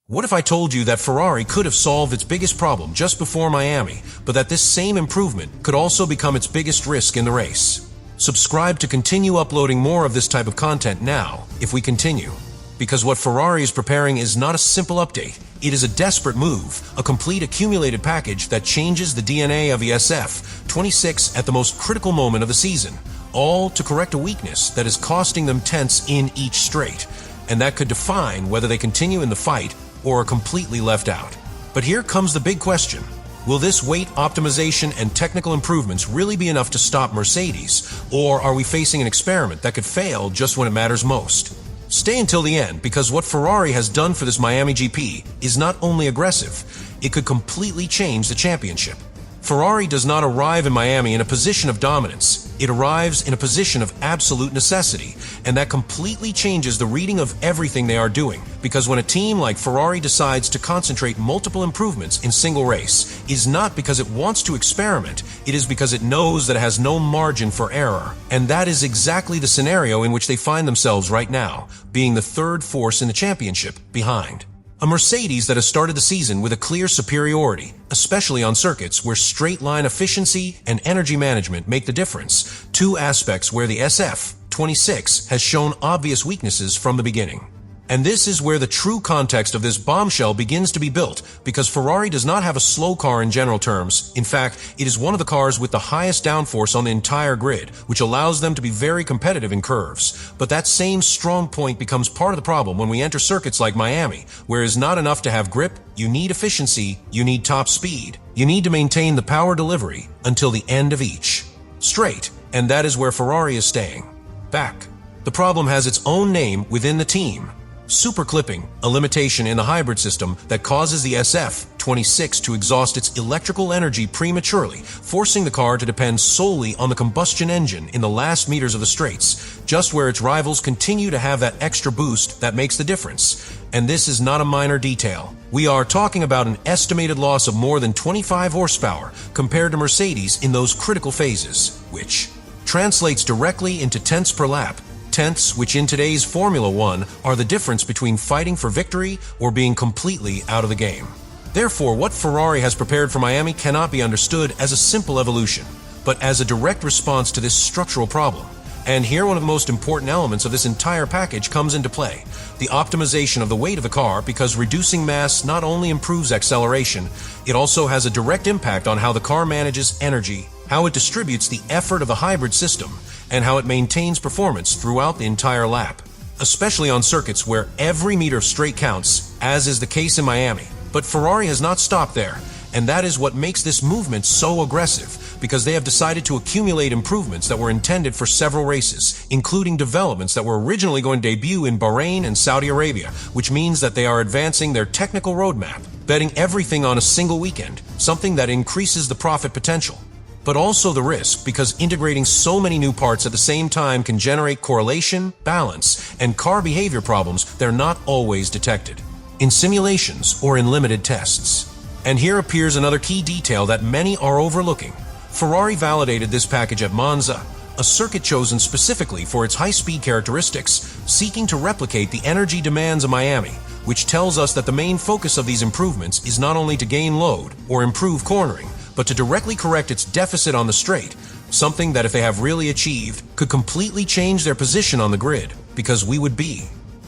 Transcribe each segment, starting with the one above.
What if I told you that Ferrari could have solved its biggest problem just before Miami, but that this same improvement could also become its biggest risk in the race? Subscribe to continue uploading more of this type of content now, if we continue. Because what Ferrari is preparing is not a simple update. It is a desperate move, a complete accumulated package that changes the DNA of the SF26 at the most critical moment of the season, all to correct a weakness that is costing them tenths in each straight, and that could define whether they continue in the fight or are completely left out. But here comes the big question. Will this weight optimization and technical improvements really be enough to stop Mercedes, or are we facing an experiment that could fail just when it matters most? Stay until the end, because what Ferrari has done for this Miami GP is not only aggressive, it could completely change the championship. Ferrari does not arrive in Miami in a position of dominance. It arrives in a position of absolute necessity, and that completely changes the reading of everything they are doing, because when a team like Ferrari decides to concentrate multiple improvements in single race, it is not because it wants to experiment, it is because it knows that it has no margin for error. And that is exactly the scenario in which they find themselves right now, being the third force in the championship behind. A Mercedes that has started the season with a clear superiority, especially on circuits where straight-line efficiency and energy management make the difference, two aspects where the SF26 has shown obvious weaknesses from the beginning. And this is where the true context of this bombshell begins to be built, because Ferrari does not have a slow car in general terms. In fact, it is one of the cars with the highest downforce on the entire grid, which allows them to be very competitive in curves. But that same strong point becomes part of the problem when we enter circuits like Miami, where it is not enough to have grip, you need efficiency, you need top speed, you need to maintain the power delivery until the end of each straight, and that is where Ferrari is staying back. The problem has its own name within the team. Super clipping, a limitation in the hybrid system that causes the SF26 to exhaust its electrical energy prematurely, forcing the car to depend solely on the combustion engine in the last meters of the straights, just where its rivals continue to have that extra boost that makes the difference. And this is not a minor detail. We are talking about an estimated loss of more than 25 horsepower compared to Mercedes in those critical phases, which translates directly into tenths per lap. Tenths, which in today's Formula One are the difference between fighting for victory or being completely out of the game. Therefore, what Ferrari has prepared for Miami cannot be understood as a simple evolution, but as a direct response to this structural problem. And here one of the most important elements of this entire package comes into play, the optimization of the weight of the car, because reducing mass not only improves acceleration, it also has a direct impact on how the car manages energy, how it distributes the effort of the hybrid system, and how it maintains performance throughout the entire lap, especially on circuits where every meter of straight counts, as is the case in Miami. But Ferrari has not stopped there, and that is what makes this movement so aggressive, because they have decided to accumulate improvements that were intended for several races, including developments that were originally going to debut in Bahrain and Saudi Arabia, which means that they are advancing their technical roadmap, betting everything on a single weekend, something that increases the profit potential. But also the risk, because integrating so many new parts at the same time can generate correlation, balance, and car behavior problems that are not always detected in simulations or in limited tests. And here appears another key detail that many are overlooking. Ferrari validated this package at Monza, a circuit chosen specifically for its high-speed characteristics, seeking to replicate the energy demands of Miami, which tells us that the main focus of these improvements is not only to gain load or improve cornering, but to directly correct its deficit on the straight, something that if they have really achieved, could completely change their position on the grid, because we would be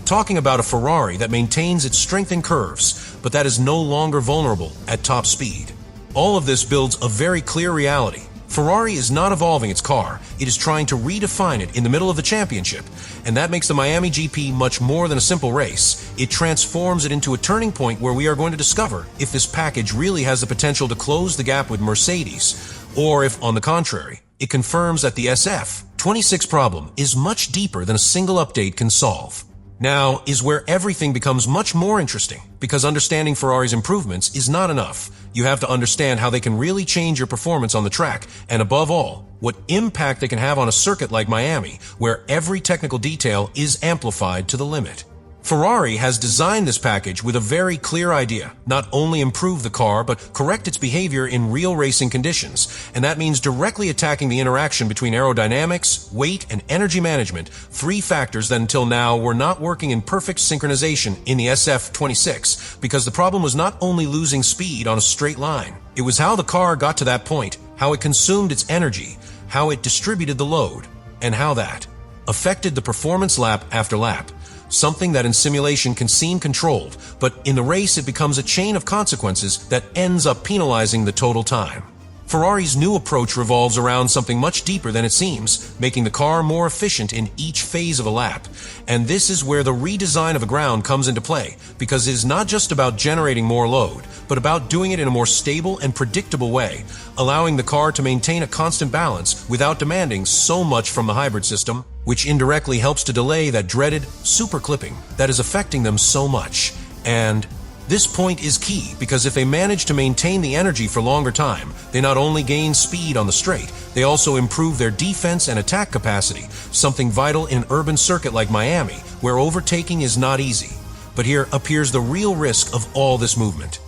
talking about a Ferrari that maintains its strength in curves, but that is no longer vulnerable at top speed. All of this builds a very clear reality. Ferrari is not evolving its car, it is trying to redefine it in the middle of the championship, and that makes the Miami GP much more than a simple race. It transforms it into a turning point where we are going to discover if this package really has the potential to close the gap with Mercedes, or if, on the contrary, it confirms that the SF26 problem is much deeper than a single update can solve. Now is where everything becomes much more interesting, because understanding Ferrari's improvements is not enough. You have to understand how they can really change your performance on the track, and above all, what impact they can have on a circuit like Miami, where every technical detail is amplified to the limit. Ferrari has designed this package with a very clear idea: not only improve the car, but correct its behavior in real racing conditions. And that means directly attacking the interaction between aerodynamics, weight, and energy management, three factors that until now were not working in perfect synchronization in the SF26, because the problem was not only losing speed on a straight line. It was how the car got to that point, how it consumed its energy, how it distributed the load, and how that affected the performance lap after lap. Something that in simulation can seem controlled, but in the race it becomes a chain of consequences that ends up penalizing the total time. Ferrari's new approach revolves around something much deeper than it seems, making the car more efficient in each phase of a lap. And this is where the redesign of the ground comes into play, because it is not just about generating more load, but about doing it in a more stable and predictable way, allowing the car to maintain a constant balance without demanding so much from the hybrid system, which indirectly helps to delay that dreaded super clipping that is affecting them so much. And this point is key, because if they manage to maintain the energy for longer time, they not only gain speed on the straight, they also improve their defense and attack capacity, something vital in an urban circuit like Miami, where overtaking is not easy. But here appears the real risk of all this movement.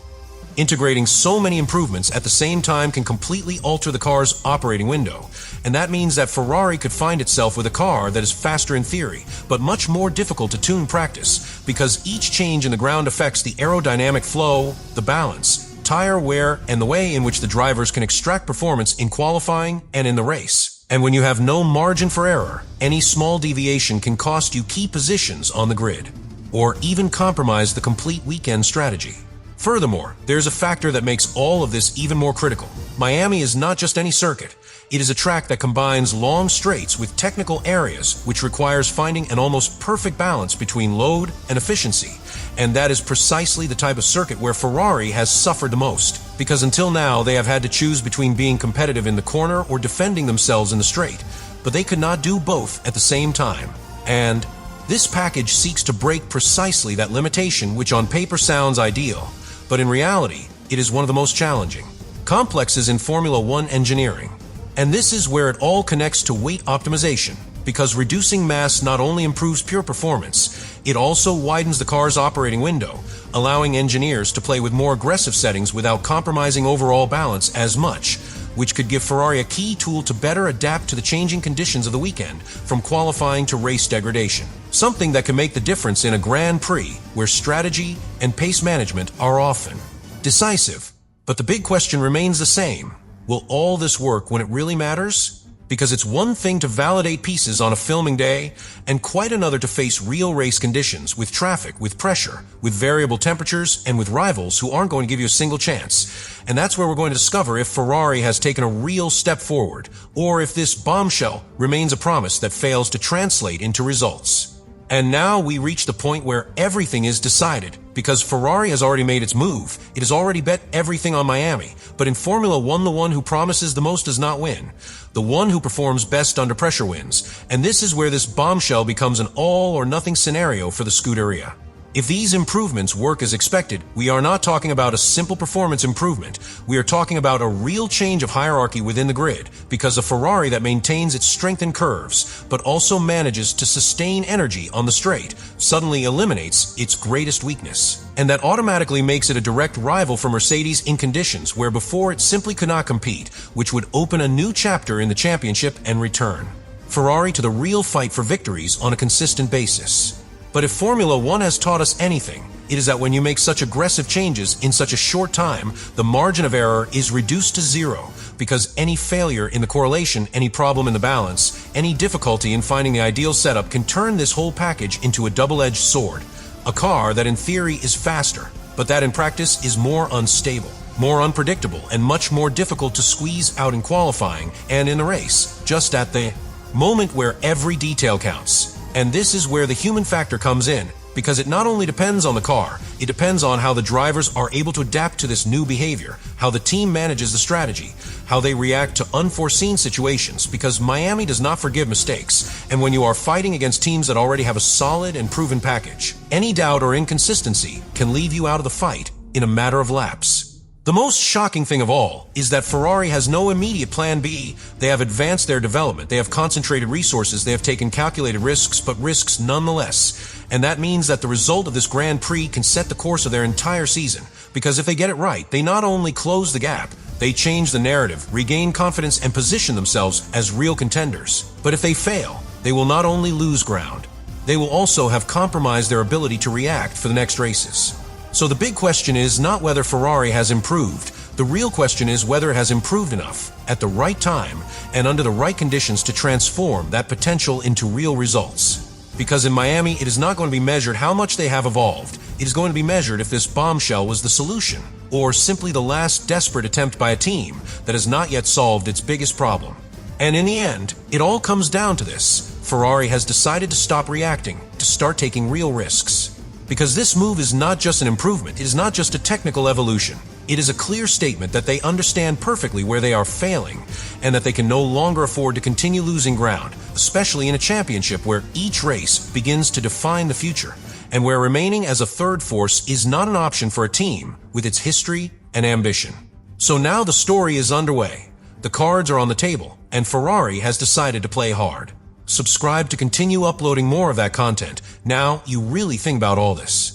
Integrating so many improvements at the same time can completely alter the car's operating window, and that means that Ferrari could find itself with a car that is faster in theory, but much more difficult to tune in practice, because each change in the ground affects the aerodynamic flow, the balance, tire wear, and the way in which the drivers can extract performance in qualifying and in the race. And when you have no margin for error, any small deviation can cost you key positions on the grid, or even compromise the complete weekend strategy. Furthermore, there's a factor that makes all of this even more critical. Miami is not just any circuit. It is a track that combines long straights with technical areas, which requires finding an almost perfect balance between load and efficiency. And that is precisely the type of circuit where Ferrari has suffered the most, because until now they have had to choose between being competitive in the corner or defending themselves in the straight. But they could not do both at the same time. And this package seeks to break precisely that limitation, which on paper sounds ideal, but in reality, it is one of the most challenging complexes in Formula One engineering. And this is where it all connects to weight optimization, because reducing mass not only improves pure performance, it also widens the car's operating window, allowing engineers to play with more aggressive settings without compromising overall balance as much, which could give Ferrari a key tool to better adapt to the changing conditions of the weekend, from qualifying to race degradation. Something that can make the difference in a Grand Prix, where strategy and pace management are often decisive. But the big question remains the same. Will all this work when it really matters? Because it's one thing to validate pieces on a filming day, and quite another to face real race conditions, with traffic, with pressure, with variable temperatures, and with rivals who aren't going to give you a single chance. And that's where we're going to discover if Ferrari has taken a real step forward, or if this bombshell remains a promise that fails to translate into results. And now we reach the point where everything is decided, because Ferrari has already made its move. It has already bet everything on Miami. But in Formula One, the one who promises the most does not win. The one who performs best under pressure wins. And this is where this bombshell becomes an all-or-nothing scenario for the Scuderia. If these improvements work as expected, we are not talking about a simple performance improvement. We are talking about a real change of hierarchy within the grid, because a Ferrari that maintains its strength in curves, but also manages to sustain energy on the straight, suddenly eliminates its greatest weakness. And that automatically makes it a direct rival for Mercedes in conditions where before it simply could not compete, which would open a new chapter in the championship and return Ferrari to the real fight for victories on a consistent basis. But if Formula One has taught us anything, it is that when you make such aggressive changes in such a short time, the margin of error is reduced to zero, because any failure in the correlation, any problem in the balance, any difficulty in finding the ideal setup can turn this whole package into a double-edged sword. A car that in theory is faster, but that in practice is more unstable, more unpredictable, and much more difficult to squeeze out in qualifying and in the race, just at the moment where every detail counts. And this is where the human factor comes in, because it not only depends on the car, it depends on how the drivers are able to adapt to this new behavior, how the team manages the strategy, how they react to unforeseen situations, because Miami does not forgive mistakes, and when you are fighting against teams that already have a solid and proven package, any doubt or inconsistency can leave you out of the fight in a matter of laps. The most shocking thing of all is that Ferrari has no immediate plan B. They have advanced their development, they have concentrated resources, they have taken calculated risks, but risks nonetheless. And that means that the result of this Grand Prix can set the course of their entire season. Because if they get it right, they not only close the gap, they change the narrative, regain confidence, and position themselves as real contenders. But if they fail, they will not only lose ground, they will also have compromised their ability to react for the next races. So the big question is not whether Ferrari has improved. The real question is whether it has improved enough, at the right time, and under the right conditions to transform that potential into real results. Because in Miami, it is not going to be measured how much they have evolved. It is going to be measured if this bombshell was the solution, or simply the last desperate attempt by a team that has not yet solved its biggest problem. And in the end, it all comes down to this. Ferrari has decided to stop reacting, to start taking real risks. Because this move is not just an improvement, it is not just a technical evolution. It is a clear statement that they understand perfectly where they are failing, and that they can no longer afford to continue losing ground, especially in a championship where each race begins to define the future, and where remaining as a third force is not an option for a team with its history and ambition. So now the story is underway. The cards are on the table, and Ferrari has decided to play hard. Subscribe to continue uploading more of that content. Now you really think about all this.